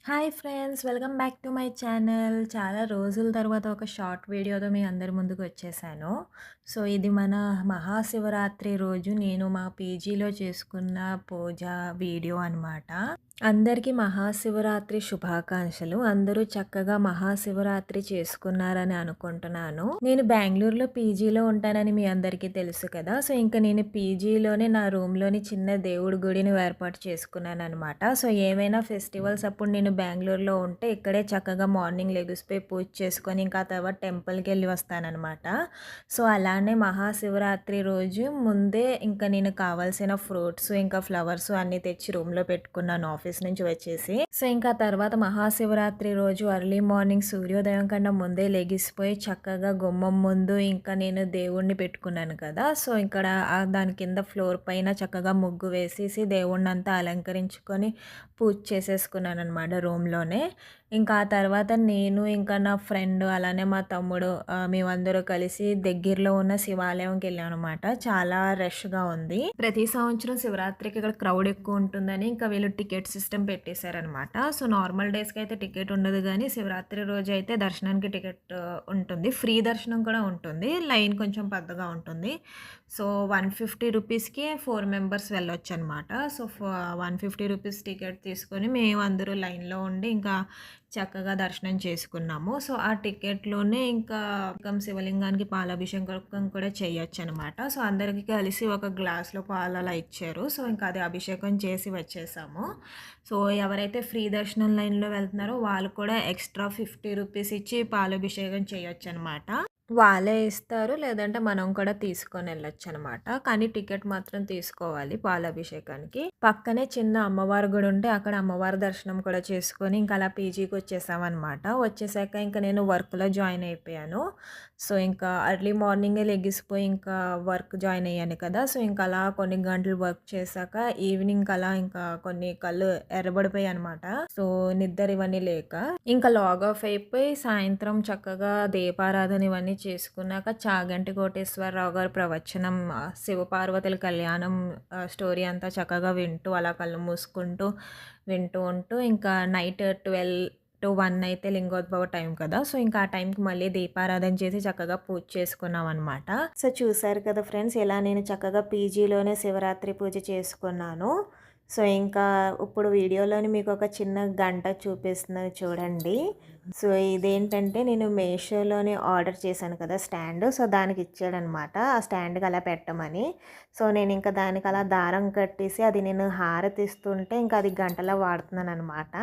Hi friends! Welcome back to my channel. చాలా రోజుల తర్వాత ఒక షార్ట్ వీడియోతో మీ అందరి ముందుకు వచ్చేసాను. సో, ఇది మన మహాశివరాత్రి రోజు నేను మా పీజీలో చేసుకున్న పూజ వీడియో అనమాట. అందరికీ మహాశివరాత్రి శుభాకాంక్షలు. అందరూ చక్కగా మహాశివరాత్రి చేసుకున్నారని అనుకుంటున్నాను. నేను బెంగుళూరులో పీజీలో ఉంటానని మీ అందరికీ తెలుసు కదా! సో, ఇంక నేను పీజీలోనే నా రూమ్‌లోని చిన్న దేవుడి గుడిని ఏర్పాటు చేసుకున్నాననమాట. సో, ఏమైనా ఫెస్టివల్స్ అప్పుడు నేను బెంగుళూరులో ఉంటే ఇక్కడే చక్కగా మార్నింగ్ లెగిసిపోయి పూజ చేసుకొని ఇంకా ఆ తర్వాత టెంపుల్‌కెళ్ళి వస్తాననమాట. సో, అలానే మహాశివరాత్రి రోజు ముందే ఇంకా నేను కావాల్సిన ఫ్రూట్స్, ఇంకా ఫ్లవర్స్ అన్నీ తెచ్చి రూమ్‌లో పెట్టుకున్నాను ఆఫీస్ నుంచి వచ్చేసి. సో, ఇంకా తర్వాత మహాశివరాత్రి రోజు ఎర్లీ మార్నింగ్ సూర్యోదయం కన్నా ముందే లెగిసిపోయి చక్కగా గుమ్మం ముందు ఇంకా నేను దేవుడిని పెట్టుకున్నాను కదా! సో, ఇక్కడ దాని కింద ఫ్లోర్ పైన చక్కగా ముగ్గు వేసేసి దేవుడినంతా అలంకరించుకొని పూజ చేసేసుకున్నాననమాట రూమ్‌లోనే. ఇంకా ఆ తర్వాత నేను ఇంకా నా ఫ్రెండ్ అలానే మా తమ్ముడు మేమందరూ కలిసి దగ్గరలో ఉన్న శివాలయంకెళ్ళామనమాట. చాలా రష్‌గా ఉంది. ప్రతి సంవత్సరం శివరాత్రికి ఇక్కడ క్రౌడ్ ఎక్కువ ఉంటుందని ఇంకా వీళ్ళు టికెట్ సిస్టమ్ పెట్టేశారనమాట. సో, నార్మల్ డేస్‌కి అయితే టికెట్ ఉండదు గానీ శివరాత్రి రోజైతే దర్శనానికి టికెట్ ఉంటుంది. ఫ్రీ దర్శనం కూడా ఉంటుంది. లైన్ కొంచెం పెద్దగా ఉంటుంది. సో, 150 రూపీస్‌కి 4 మెంబర్స్ వెళ్ళొచ్చనమాట. సో, 150 రూపీస్ టికెట్ తీసుకొని మేమందరూ లైన్‌లో ఉండి ఇంకా చక్కగా దర్శనం చేసుకున్నాము. సో, ఆ టికెట్‌లోనే ఇంకా శివలింగానికి పాలాభిషేకం కూడా చేయొచ్చనమాట. సో, అందరికి కలిసి ఒక గ్లాస్‌లో పాలు అలా ఇచ్చారు. సో, ఇంకా అది అభిషేకం చేసి వచ్చేసాము. సో, ఎవరైతే ఫ్రీ దర్శనం లైన్‌లో వెళ్తున్నారో వాళ్ళు కూడా ఎక్స్‌ట్రా 50 రూపీస్ ఇచ్చి పాలాభిషేకం చేయొచ్చనమాట. వాళ్ళే ఇస్తారు. లేదంటే మనం కూడా తీసుకొనెళ్ళొచ్చనమాట. కానీ టికెట్ మాత్రం తీసుకోవాలి పాలాభిషేకానికి. పక్కనే చిన్న అమ్మవారి గుడి ఉంటే అక్కడ అమ్మవారి దర్శనం కూడా చేసుకొని ఇంక అలా పీజీకొచ్చేసామనమాట. వచ్చేసాక ఇంక నేను వర్క్‌లో జాయిన్ అయిపోయాను. సో, ఇంకా ఎర్లీ మార్నింగే లెగిసిపోయి ఇంకా వర్క్ జాయిన్ అయ్యాను కదా! సో, ఇంక అలా కొన్ని గంటలు వర్క్ చేశాక ఈవినింగ్ అలా ఇంకా కొన్ని కళ్ళు ఎర్రబడిపోయాయనమాట. సో, నిద్ర ఇవన్నీ లేక ఇంకా లాగ్ ఆఫ్ అయిపోయి సాయంత్రం చక్కగా దీపారాధన ఇవన్నీ చేసుకున్నాక చాగంటి కోటేశ్వరరావు గారి ప్రవచనం శివపార్వతుల కళ్యాణం స్టోరీ అంతా చక్కగా వింటూ అలా కళ్ళు మూసుకుంటూ వింటూ ఉంటూ ఇంకా నైట్ 12-1 అయితే లింగోద్భవ టైం కదా! సో, ఇంకా ఆ టైంకి మళ్ళీ దీపారాధన చేసి చక్కగా పూజ చేసుకున్నామనమాట. సో, చూసారు కదా ఫ్రెండ్స్ ఇలా నేను చక్కగా పీజీలోనే శివరాత్రి పూజ చేసుకున్నాను. సో, ఇంకా ఇప్పుడు వీడియోలోని మీకు ఒక చిన్న గంట చూపిస్తున్నాను చూడండి. సో, ఇదేంటంటే నేను మీషోలోనే ఆర్డర్ చేశాను కదా స్టాండ్. సో, దానికి ఇచ్చాడనమాట. ఆ స్టాండ్‌కి అలా పెట్టమని. సో, నేనింక దానికి అలా దారం కట్టేసి అది నేను హారతిస్తుంటే ఇంకా అది గంటలా వాడుతున్నాననమాట.